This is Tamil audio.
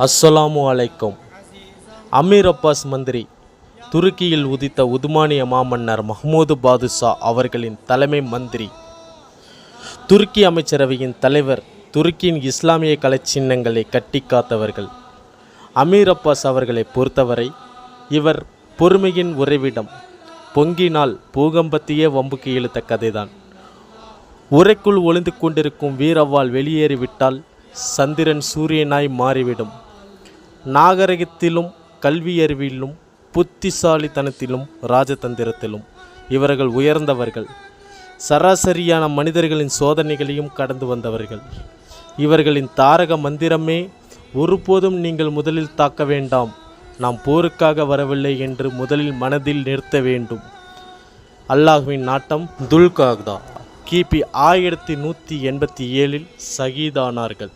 அஸ்ஸலாமு அலைக்கும். அமீர் அப்பாஸ் மந்திரி துருக்கியில் உதித்த உதுமானிய மாமன்னர் மஹ்மூது பாதுஷா அவர்களின் தலைமை மந்திரி, துருக்கி அமைச்சரவையின் தலைவர், துருக்கியின் இஸ்லாமிய கலை சின்னங்களை கட்டி காத்தவர்கள். அமீர் அப்பாஸ் அவர்களை பொறுத்தவரை இவர் பொறுமையின் உறைவிடம். பொங்கினால் பூகம்பத்தையே வம்புக்கு இழுத்த கதைதான். உரைக்குள் ஒளிந்து கொண்டிருக்கும் வீரவாள் வெளியேறிவிட்டால் சந்திரன் சூரியனாய் மாறிவிடும். நாகரிகத்திலும் கல்வியறிவிலும் புத்திசாலித்தனத்திலும் ராஜதந்திரத்திலும் இவர்கள் உயர்ந்தவர்கள். சராசரியான மனிதர்களின் சோதனைகளையும் கடந்து வந்தவர்கள். இவர்களின் தாரக மந்திரமே, ஒருபோதும் நீங்கள் முதலில் தாக்க வேண்டாம், நாம் போருக்காக வரவில்லை என்று முதலில் மனதில் நிறுத்த வேண்டும். அல்லாஹ்வின் நாட்டம். துல்காக்தா கிபி 1187 ஷஹீதானார்கள்.